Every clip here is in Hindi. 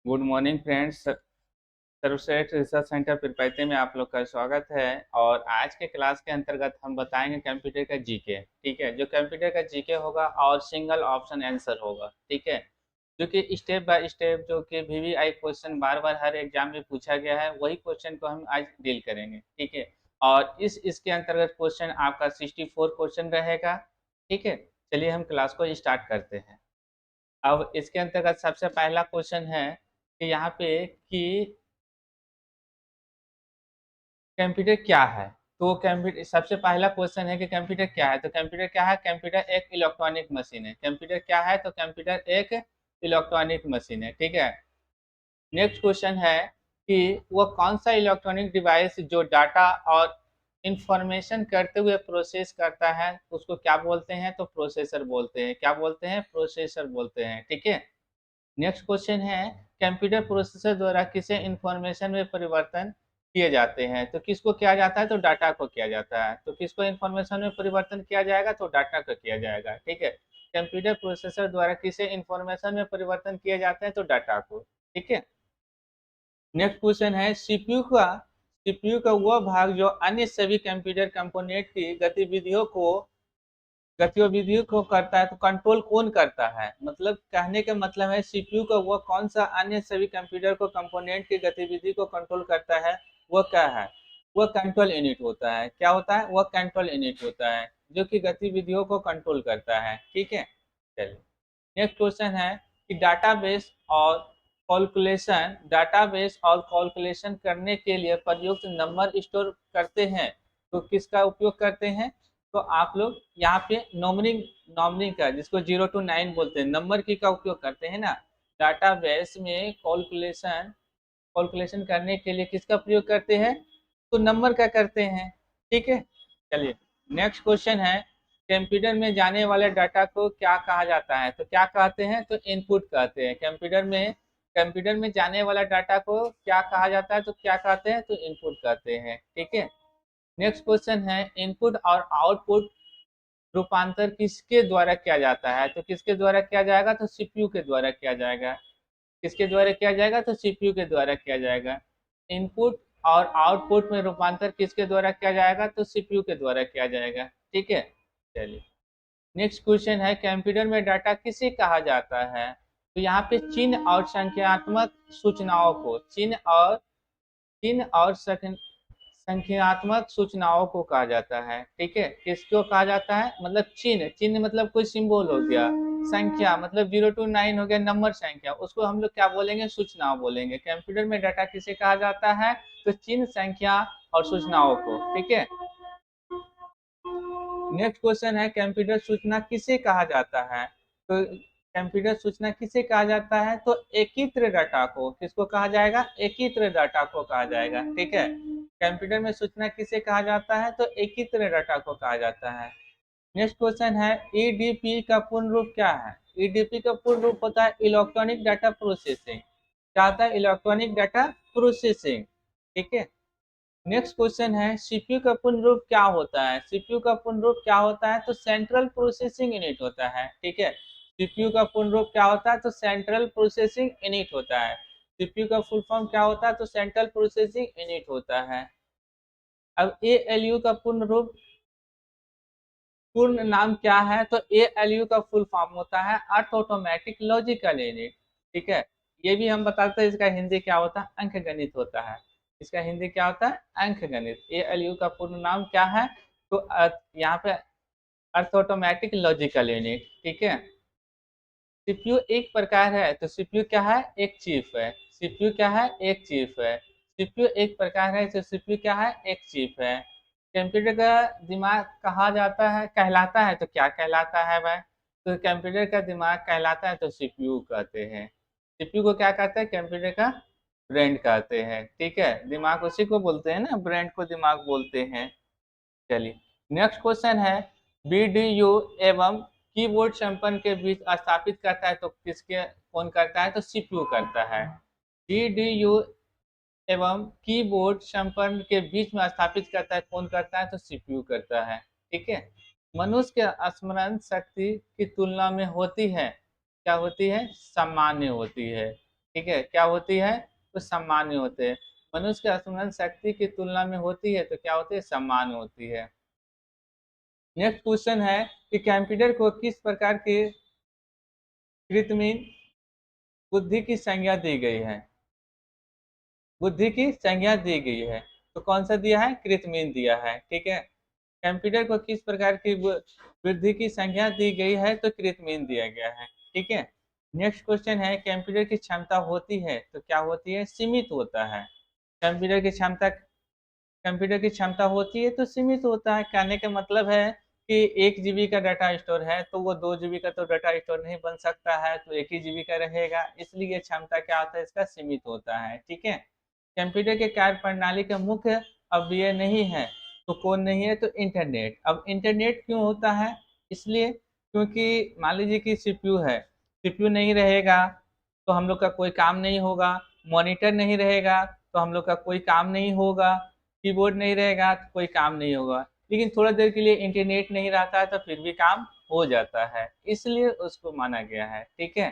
Good morning friends. सर्वश्रेष्ठ रिसर्च सेंटर पिरपैते में आप लोग का स्वागत है। और आज के क्लास के अंतर्गत हम बताएंगे कंप्यूटर का जीके। ठीक है, जो कंप्यूटर का जीके होगा और सिंगल ऑप्शन आंसर होगा। ठीक है, जो कि स्टेप बाय स्टेप जो कि वीवीआई क्वेश्चन बार बार हर एग्जाम में पूछा गया है, वही क्वेश्चन को हम आज डील करेंगे। ठीक है, और इसके अंतर्गत क्वेश्चन आपका 64 क्वेश्चन रहेगा। ठीक है, चलिए हम क्लास को स्टार्ट करते हैं। अब इसके अंतर्गत सबसे पहला क्वेश्चन है कि यहाँ पे कि कंप्यूटर क्या है। तो कंप्यूटर सबसे पहला क्वेश्चन है कि कंप्यूटर क्या है। तो कंप्यूटर क्या है? कंप्यूटर एक इलेक्ट्रॉनिक मशीन है। कंप्यूटर क्या है? तो कंप्यूटर एक इलेक्ट्रॉनिक मशीन है। ठीक है, नेक्स्ट क्वेश्चन है कि वह कौन सा इलेक्ट्रॉनिक डिवाइस जो डाटा और इंफॉर्मेशन करते हुए प्रोसेस करता है उसको क्या बोलते हैं? तो प्रोसेसर बोलते हैं। क्या बोलते हैं? प्रोसेसर बोलते हैं। ठीक है, नेक्स्ट क्वेश्चन है कंप्यूटर प्रोसेसर द्वारा किसे इंफॉर्मेशन में परिवर्तन किए जाते हैं। तो किसको किया जाता है? तो डाटा को किया जाता है। तो किसको इंफॉर्मेशन में परिवर्तन किया जाएगा? तो डाटा को किया जाएगा। ठीक है, कंप्यूटर प्रोसेसर द्वारा किसे इंफॉर्मेशन में परिवर्तन किए जाते हैं? तो डाटा को। ठीक है, नेक्स्ट क्वेश्चन है सीपीयू का वह भाग जो अन्य सभी कंप्यूटर कंपोनेंट की गतिविधियों को करता है, तो कंट्रोल कौन करता है? मतलब कहने का मतलब है सीपीयू का वह कौन सा अन्य सभी कंप्यूटर को कंपोनेंट की गतिविधि को कंट्रोल करता है, वह क्या है? वह कंट्रोल यूनिट होता है। क्या होता है? वह कंट्रोल यूनिट होता है जो कि गतिविधियों को कंट्रोल करता है। ठीक है, चलिए नेक्स्ट क्वेश्चन है कि डाटाबेस और कैलकुलेशन करने के लिए प्रयुक्त नंबर स्टोर करते हैं, तो किसका उपयोग करते हैं? तो आप लोग यहाँ पे नॉमरिंग का, जिसको 0 to 9 बोलते हैं, नंबर की का उपयोग करते हैं ना। डाटाबेस में कैलकुलेशन करने के लिए किसका प्रयोग करते हैं? तो नंबर का करते हैं। ठीक है, चलिए नेक्स्ट क्वेश्चन है कंप्यूटर में जाने वाले डाटा को क्या कहा जाता है? तो क्या कहते हैं? तो इनपुट कहते हैं। कंप्यूटर में जाने वाला डाटा को क्या कहा जाता है? तो क्या कहते हैं? तो इनपुट कहते हैं। ठीक है, नेक्स्ट क्वेश्चन है इनपुट और आउटपुट रूपांतर किसके द्वारा किया जाता है? तो किसके द्वारा किया जाएगा? तो सीपीयू के द्वारा किया जाएगा। किसके द्वारा किया जाएगा? तो सीपीयू के द्वारा किया जाएगा। इनपुट और आउटपुट में रूपांतर किसके द्वारा किया जाएगा? तो सीपीयू के द्वारा किया जाएगा। ठीक है, चलिए नेक्स्ट क्वेश्चन है कंप्यूटर में डाटा किसे कहा जाता है? तो यहाँ पे चिन्ह और संख्यात्मक सूचनाओं को चिन्ह और संख्यात्मक सूचनाओं को कहा जाता है। ठीक है, किसको कहा जाता है? मतलब चिन्ह मतलब कोई सिंबल हो गया, संख्या मतलब 0 to 9 हो गया, नंबर संख्या, उसको हम लोग क्या बोलेंगे? सूचनाओं बोलेंगे। कंप्यूटर में डाटा किसे कहा जाता है? तो चिन्ह, संख्या और सूचनाओं को। ठीक है, नेक्स्ट क्वेश्चन है कंप्यूटर सूचना किसे कहा जाता है? तो कंप्यूटर सूचना किसे कहा जाता है? तो एकीकृत डाटा को। किसको कहा जाएगा? एकीकृत डाटा को कहा जाएगा। ठीक है, कंप्यूटर में सूचना किसे कहा जाता है? तो एकीकृत डाटा को कहा जाता है। नेक्स्ट क्वेश्चन है ईडीपी का पूर्ण रूप क्या है? ईडीपी का पूर्ण रूप होता है इलेक्ट्रॉनिक डाटा प्रोसेसिंग। क्या होता है? Electronic data processing. ठीक है, नेक्स्ट क्वेश्चन है सीपीयू का पूर्ण रूप क्या होता है? सीपीयू का पूर्ण रूप क्या होता है? तो सेंट्रल प्रोसेसिंग यूनिट होता है। ठीक है, सीपीयू का पूर्ण रूप क्या होता है? तो सेंट्रल प्रोसेसिंग यूनिट होता है। सीपीयू का फुल फॉर्म क्या होता है? तो सेंट्रल प्रोसेसिंग यूनिट होता है। अब एएलयू का पूर्ण नाम क्या है? तो एएलयू का फुल फॉर्म होता है अर्थ ऑटोमेटिक लॉजिकल यूनिट। ठीक है, ये भी हम बताते हैं इसका हिंदी क्या होता है? अंक गणित होता है। इसका हिंदी क्या होता है? अंक गणित। एएलयू का पूर्ण नाम क्या है? तो यहाँ पे अर्थ ऑटोमेटिक लॉजिकल यूनिट। ठीक है, सीपीयू एक प्रकार है, तो सीपीयू क्या है? एक चीफ है। सीपीयू क्या है? एक चीफ है। सीपीयू एक प्रकार है, तो सीपीयू क्या है? एक चीफ है। कंप्यूटर का दिमाग कहा जाता है, कहलाता है, तो क्या कहलाता है भाई? तो कंप्यूटर का दिमाग कहलाता है, तो सीपीयू कहते हैं। सीपीयू को क्या कहते हैं? कंप्यूटर का ब्रेन कहते हैं। ठीक है, दिमाग उसी को बोलते हैं ना, ब्रेन को दिमाग बोलते हैं। चलिए नेक्स्ट क्वेश्चन है बीडीयू एवं कीबोर्ड संपन्न के बीच स्थापित करता है, तो किसके कौन करता है? तो सीपीयू करता है। बीडीयू एवं कीबोर्ड संपन्न के बीच में स्थापित करता है, कौन करता है? तो सीपीयू करता है। ठीक है, मनुष्य के स्मरण शक्ति की तुलना में होती है, क्या होती है? सामान्य होती है। ठीक है, क्या होती है, तो सामान्य होते हैं। मनुष्य की स्मरण शक्ति की तुलना में होती है तो क्या होती है, सामान्य होती है। नेक्स्ट क्वेश्चन है कि कंप्यूटर को किस प्रकार की कृत्रिम बुद्धि की संज्ञा दी गई है, बुद्धि की संज्ञा दी गई है, तो कौन सा दिया है, कृत्रिम दिया है। ठीक है, कंप्यूटर को किस प्रकार की वृद्धि की संज्ञा दी गई है, तो कृत्रिम दिया गया है। ठीक है, नेक्स्ट क्वेश्चन है कंप्यूटर की क्षमता होती है तो क्या होती है, सीमित होता है। कंप्यूटर की क्षमता, कंप्यूटर की क्षमता होती है तो सीमित होता है, कहने का मतलब है कि 1 GB का डाटा स्टोर है तो वो 2 GB का तो डाटा स्टोर नहीं बन सकता है, तो 1 ही GB का रहेगा, इसलिए क्षमता क्या होता है, इसका सीमित होता है। ठीक है, कंप्यूटर के कार्य प्रणाली का मुख्य अवयव नहीं है, तो कौन नहीं है, तो इंटरनेट। अब इंटरनेट क्यों होता है, इसलिए क्योंकि मान लीजिए कि सीपीयू है, सीपीयू नहीं रहेगा तो हम लोग का कोई काम नहीं होगा, मॉनिटर नहीं रहेगा तो हम लोग का कोई काम नहीं होगा, कीबोर्ड नहीं रहेगा तो कोई काम नहीं होगा, लेकिन थोड़ा देर के लिए इंटरनेट नहीं रहता है तो फिर भी काम हो जाता है, इसलिए उसको माना गया है। ठीक है,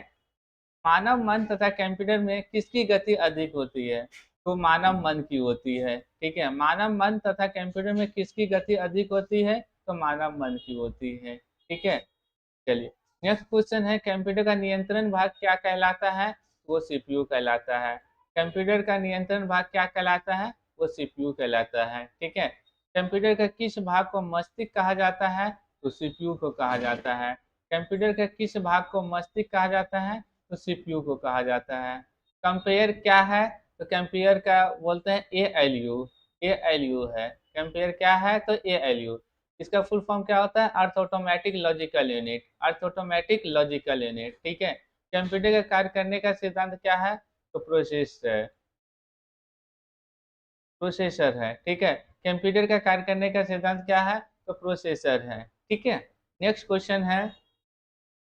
मानव मन तथा कंप्यूटर में किसकी गति अधिक होती है, तो मानव मन की होती है। ठीक है, मानव मन तथा कंप्यूटर में किसकी गति अधिक होती है, तो मानव मन की होती है। ठीक है, चलिए नेक्स्ट क्वेश्चन है कंप्यूटर का नियंत्रण भाग क्या कहलाता है, वो सीपीयू कहलाता है। कंप्यूटर का नियंत्रण भाग क्या कहलाता है, वो सीपीयू कहलाता है। ठीक है, कंप्यूटर का किस भाग को मस्तिष्क कहा जाता है, तो सीपीयू को कहा जाता है। कंप्यूटर का किस भाग को मस्तिष्क कहा जाता है, तो सीपीयू को कहा जाता है। कंपेयर क्या है, तो कंपेयर का बोलते हैं एएलयू, एएलयू है। कंपेयर क्या है, तो एएलयू। इसका फुल फॉर्म क्या होता है, अर्थ ऑटोमेटिक लॉजिकल यूनिट, अर्थ ऑटोमेटिक लॉजिकल यूनिट। ठीक है, कंप्यूटर का कार्य करने का सिद्धांत क्या है, तो प्रोसेसर है। ठीक है, कंप्यूटर का कार्य करने का सिद्धांत क्या है, तो प्रोसेसर है। ठीक है, नेक्स्ट क्वेश्चन है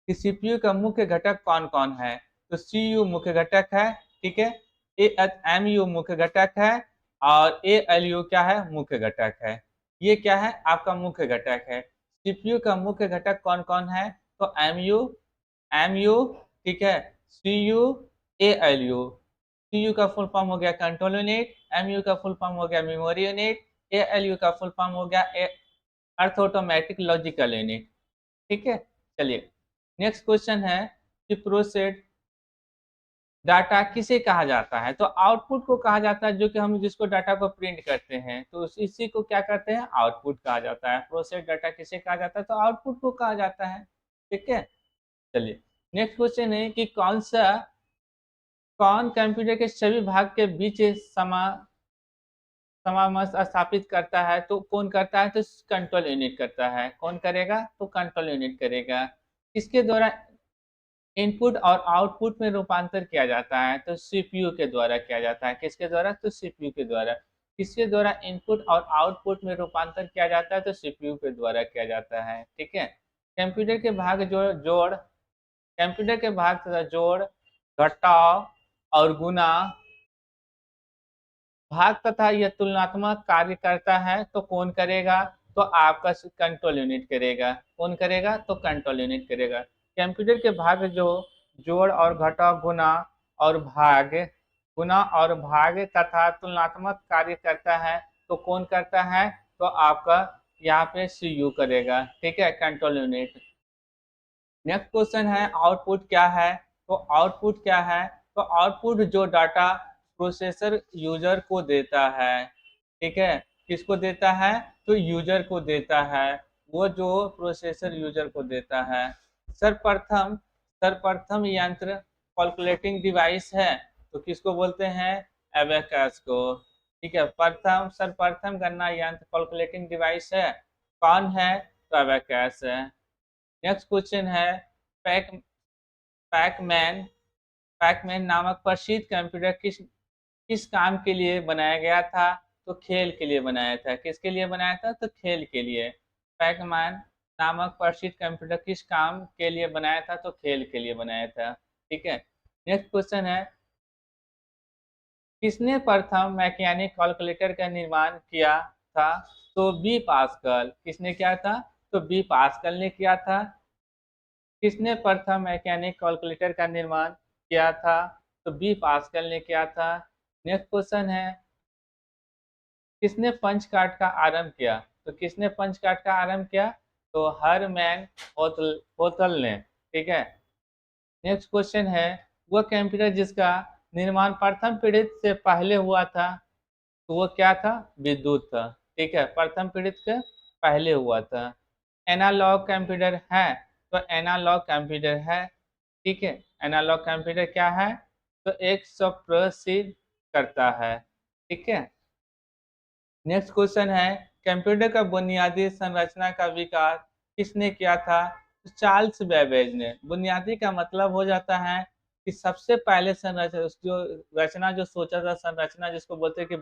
कि सीपीयू का मुख्य घटक कौन कौन है, तो सीयू मुख्य घटक है। ठीक है, एमयू मुख्य घटक है, और एएलयू क्या है, मुख्य घटक है। ये क्या है, आपका मुख्य घटक है। सीपीयू का मुख्य घटक कौन कौन है, तो एमयू, एमयू, ठीक है, सीयू, एएलयू। सीयू का फुल फॉर्म हो गया कंट्रोल यूनिट, एमयू का फुल फॉर्म हो गया मेमोरी यूनिट, एएलयू का फुल फॉर्म हो गया अर्थ ऑटोमेटिक लॉजिकल यूनिट। ठीक है, चलिए नेक्स्ट क्वेश्चन है कि प्रोसेस डाटा किसे कहा जाता है, तो आउटपुट को कहा जाता है, जो कि हम जिसको डाटा को प्रिंट करते हैं तो इसी को क्या करते हैं, आउटपुट कहा जाता है। प्रोसेस डाटा किसे कहा जाता है, तो आउटपुट को कहा जाता है। ठीक है, चलिए नेक्स्ट क्वेश्चन है कि कौन कंप्यूटर के सभी भाग के बीच समामस स्थापित करता है, तो कौन करता है, तो कंट्रोल यूनिट करता है। कौन करेगा, तो कंट्रोल यूनिट करेगा। इसके द्वारा इनपुट और आउटपुट में रूपांतर किया जाता है, तो सीपीयू के द्वारा किया जाता है। किसके द्वारा, तो सीपीयू के द्वारा। किसके द्वारा इनपुट और आउटपुट में रूपांतर किया जाता है, तो सीपीयू के द्वारा किया जाता है। ठीक है, कंप्यूटर के भाग जोड़, कंप्यूटर के भाग तथा जोड़, घटाव और गुना भाग तथा यह तुलनात्मक कार्य करता है, तो कौन करेगा, तो आपका कंट्रोल यूनिट करेगा। कौन करेगा, तो कंट्रोल यूनिट करेगा। कंप्यूटर के भाग जो जोड़ और घटाव, गुना और भाग तथा तुलनात्मक कार्य करता है, तो कौन करता है, तो आपका यहाँ पे सीयू करेगा। ठीक है, कंट्रोल यूनिट। नेक्स्ट क्वेश्चन है आउटपुट क्या है, तो आउटपुट क्या है, तो आउटपुट जो डाटा प्रोसेसर यूजर को देता है। ठीक है, किसको देता है, तो यूजर को देता है, वो जो प्रोसेसर यूजर को देता है। सर्वप्रथम सर्वप्रथम यंत्र कैलकुलेटिंग डिवाइस है, तो किसको बोलते हैं, एबेकस को। ठीक है, सर्वप्रथम गणना यंत्र कैलकुलेटिंग डिवाइस है, कौन है, तो एबेकस है। नेक्स्ट क्वेश्चन है पैक पैकमैन पैकमैन नामक प्रसिद्ध कंप्यूटर किस किस काम के लिए बनाया गया था, तो खेल के लिए बनाया था। किसके लिए बनाया था, तो खेल के लिए। पैकमैन नामक प्रसिद्ध कंप्यूटर किस काम के लिए बनाया था, तो खेल के लिए बनाया था। ठीक है, नेक्स्ट क्वेश्चन है किसने प्रथम मैकेनिक कैलकुलेटर का निर्माण किया था, तो बी पास्कल। किसने किया था, तो बी पास्कल ने किया था। किसने प्रथम मैकेनिक कैलकुलेटर का निर्माण किया था, तो बी पास्कल ने किया था। नेक्स्ट क्वेश्चन है किसने पंच कार्ड का आरंभ किया? तो किसने पंच कार्ड का आरंभ किया? तो हरमैन होथल ने। ठीक है। नेक्स्ट क्वेश्चन है वह कंप्यूटर जिसका निर्माण प्रथम पीढ़ी से पहले हुआ था, तो वो क्या था? विद्युत था। ठीक है, प्रथम पीढ़ी के पहले हुआ था। एनालॉग कंप्यूटर है, तो एनालॉग कंप्यूटर है। ठीक है, एनालॉग कंप्यूटर क्या है? तो एक स्वप्रसिद्ध करता है। ठीक है। नेक्स्ट क्वेश्चन है कंप्यूटर का बुनियादी संरचना का विकास किसने किया था? तो चार्ल्स बेबेज ने। बुनियादी का मतलब हो जाता है कि सबसे पहले संरचना जो रचना जो सोचा था, संरचना जिसको बोलते हैं कि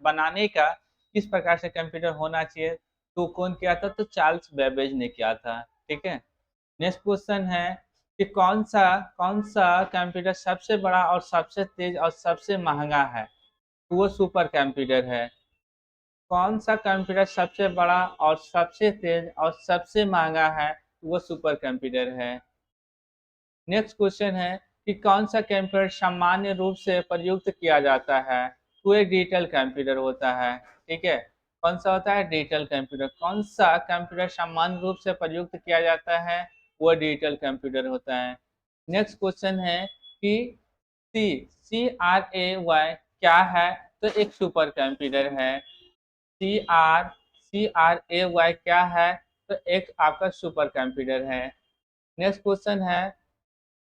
बनाने का किस प्रकार से कंप्यूटर होना चाहिए, तो कौन किया था? तो चार्ल्स बेबेज ने किया था। ठीक है। नेक्स्ट क्वेश्चन है कि कौन सा कंप्यूटर सबसे बड़ा और सबसे तेज और सबसे महंगा है? तो वो सुपर कंप्यूटर है। कौन सा कंप्यूटर सबसे बड़ा और सबसे तेज और सबसे महंगा है? वो सुपर कंप्यूटर है। नेक्स्ट क्वेश्चन है कि कौन सा कंप्यूटर सामान्य रूप से प्रयुक्त किया जाता है? तो एक डिजिटल कंप्यूटर होता है। ठीक है। कौन सा होता है? Digital computer. कौन सा कंप्यूटर सामान्य रूप से प्रयुक्त किया जाता है? वो डिजिटल कंप्यूटर होता है। नेक्स्ट क्वेश्चन है कि CRAY क्या है? तो एक सुपर कंप्यूटर है। CRAY क्या है? तो एक आपका सुपर कंप्यूटर है। नेक्स्ट क्वेश्चन है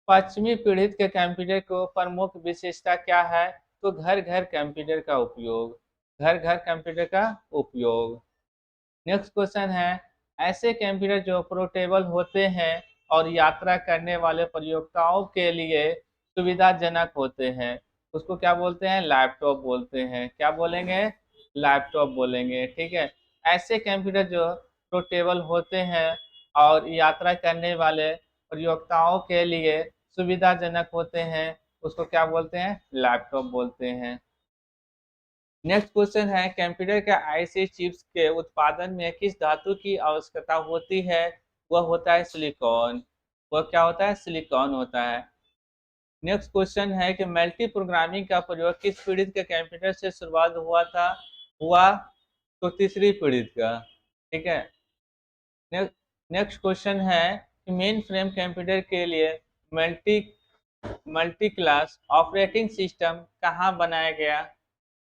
पश्चिमी पीढ़ी के कंप्यूटर को प्रमुख विशेषता क्या है? तो घर घर कंप्यूटर का उपयोग। घर घर कंप्यूटर का उपयोग। नेक्स्ट क्वेश्चन है ऐसे कंप्यूटर जो पोर्टेबल होते हैं और यात्रा करने वाले प्रयोक्ताओं के लिए सुविधाजनक होते हैं, उसको क्या बोलते हैं? लैपटॉप बोलते हैं। क्या बोलेंगे? लैपटॉप बोलेंगे। ठीक है। ऐसे कंप्यूटर जो पोर्टेबल होते हैं और यात्रा करने वाले प्रयोक्ताओं के लिए सुविधाजनक होते हैं, उसको क्या बोलते हैं? लैपटॉप बोलते हैं। नेक्स्ट क्वेश्चन है कंप्यूटर के आईसी चिप्स के उत्पादन में किस धातु की आवश्यकता होती है? वह होता है सिलिकॉन। वह क्या होता है? सिलिकॉन होता है। नेक्स्ट क्वेश्चन है कि मल्टी प्रोग्रामिंग का प्रयोग किस पीढ़ी के कंप्यूटर से शुरुआत हुआ था? हुआ तो तीसरी पीढ़ी का। ठीक है। नेक्स्ट क्वेश्चन है कि मेन फ्रेम कंप्यूटर के लिए multi multi class operating system कहाँ बनाया गया?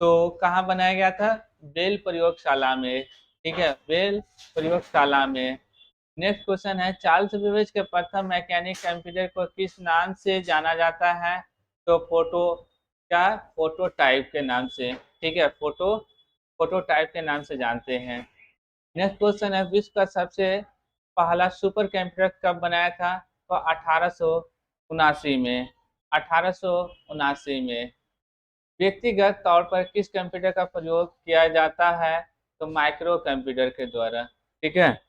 तो कहाँ बनाया गया था? बेल प्रयोगशाला में। ठीक है, बेल प्रयोगशाला में। नेक्स्ट क्वेश्चन है चार्ल्स बेबेज के प्रथम मैकेनिक कंप्यूटर को किस नाम से जाना जाता है? तो फोटोटाइप के नाम से। ठीक है, फोटोटाइप के नाम से जानते हैं। नेक्स्ट क्वेश्चन है विश्व का सबसे पहला सुपर कंप्यूटर कब बनाया था? तो 1879 में। 1879 में। व्यक्तिगत तौर पर किस कंप्यूटर का प्रयोग किया जाता है? तो माइक्रो कंप्यूटर के द्वारा। ठीक है।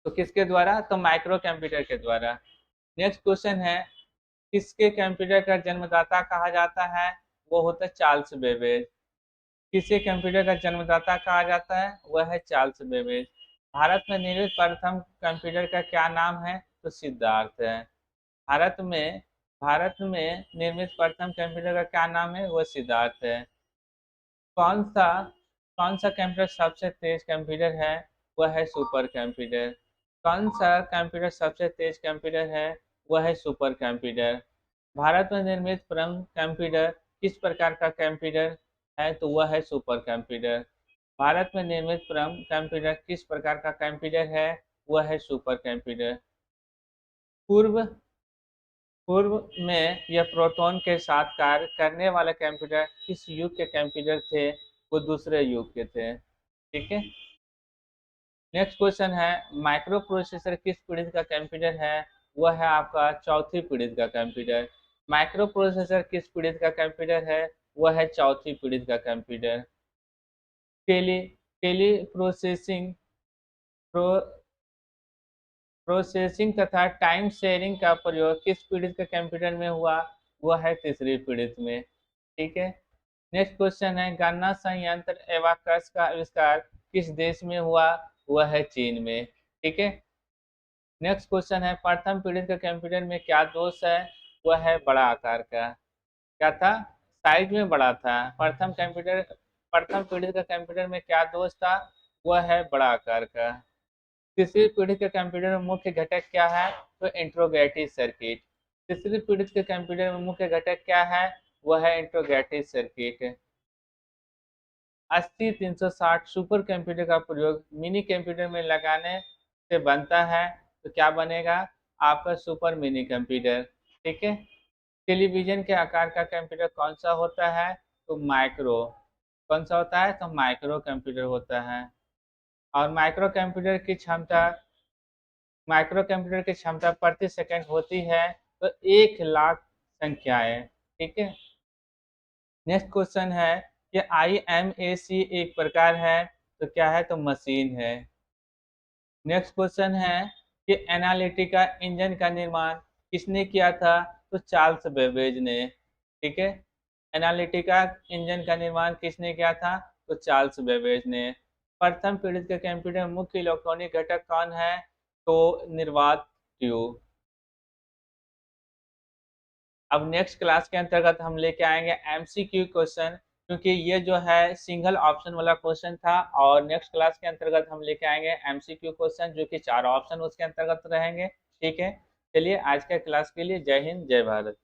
तो किसके द्वारा? तो माइक्रो कंप्यूटर के द्वारा। नेक्स्ट क्वेश्चन है किसके कंप्यूटर का जन्मदाता कहा जाता है? वो होता है चार्ल्स बेबेज। किसके कंप्यूटर का जन्मदाता कहा जाता है? वह है चार्ल्स बेबेज। भारत में निर्मित प्रथम कंप्यूटर का क्या नाम है? तो सिद्धार्थ है। भारत में भारत में निर्मित प्रथम कंप्यूटर का क्या नाम है? वह सिद्धार्थ है। कौन सा कौन सा कंप्यूटर सबसे तेज कंप्यूटर है? वह है सुपर कंप्यूटर। कौन सा कंप्यूटर सबसे तेज कंप्यूटर है? वह है सुपर कंप्यूटर। भारत में निर्मित प्रथम कंप्यूटर किस प्रकार का कंप्यूटर है? तो वह है सुपर कंप्यूटर। भारत में निर्मित प्रथम कंप्यूटर किस प्रकार का कंप्यूटर है? वह है सुपर कंप्यूटर। पूर्व पूर्व में यह प्रोटॉन के साथ कार्य करने वाले कंप्यूटर किस युग के कंप्यूटर थे? वो दूसरे युग के थे। ठीक है। नेक्स्ट क्वेश्चन है माइक्रो प्रोसेसर किस पीढ़ी का कंप्यूटर है? वह है आपका चौथी पीढ़ी का कंप्यूटर। माइक्रो प्रोसेसर किस पीढ़ी का कंप्यूटर है? वह है चौथी पीढ़ी का computer. Tele tele pro processing तथा टाइम शेयरिंग का प्रयोग किस पीढ़ी के कंप्यूटर में हुआ? वह है तीसरी पीढ़ी में। ठीक है। नेक्स्ट क्वेश्चन है गणना संयंत्र एबाकस का आविष्कार किस देश में हुआ? वह है चीन में। ठीक है। नेक्स्ट क्वेश्चन है प्रथम पीढ़ी के कंप्यूटर में क्या दोष है? वह है बड़ा आकार का। क्या था? साइज में बड़ा था। प्रथम पीढ़ी का कंप्यूटर में क्या दोष था? वह है बड़ा आकार का। तीसरी पीढ़ी के कंप्यूटर में मुख्य घटक क्या है? तो इंट्रोगेटिव सर्किट। तीसरी पीढ़ी के कंप्यूटर में मुख्य घटक क्या है? वह है इंट्रोगेटिव सर्किट। 80 360 सुपर कंप्यूटर का प्रयोग मिनी कंप्यूटर में लगाने से बनता है, तो क्या बनेगा? आपका सुपर मिनी कंप्यूटर। ठीक है। टेलीविजन के आकार का कंप्यूटर कौन सा होता है? तो माइक्रो। कौन सा होता है? तो माइक्रो कंप्यूटर होता है। और माइक्रो कंप्यूटर की क्षमता प्रति सेकंड होती है तो 1 लाख संख्याएं। ठीक है। नेक्स्ट क्वेश्चन है कि IMAC एक प्रकार है, तो क्या है? तो मशीन है। नेक्स्ट क्वेश्चन है कि एनालिटिका इंजन का निर्माण किसने किया था? तो चार्ल्स बेबेज ने। ठीक है। एनालिटिका इंजन का निर्माण किसने किया था? तो चार्ल्स बेबेज ने। प्रथम पीढ़ी के कंप्यूटर में मुख्य इलेक्ट्रॉनिक घटक कौन है? तो निर्वात ट्यूब। अब नेक्स्ट क्लास के अंतर्गत हम लेके आएंगे MCQ क्वेश्चन, क्योंकि ये जो है सिंगल ऑप्शन वाला क्वेश्चन था, और नेक्स्ट क्लास के अंतर्गत हम लेके आएंगे MCQ क्वेश्चन जो कि 4 ऑप्शन उसके अंतर्गत रहेंगे। ठीक है। चलिए आज के क्लास के लिए जय हिंद जय भारत।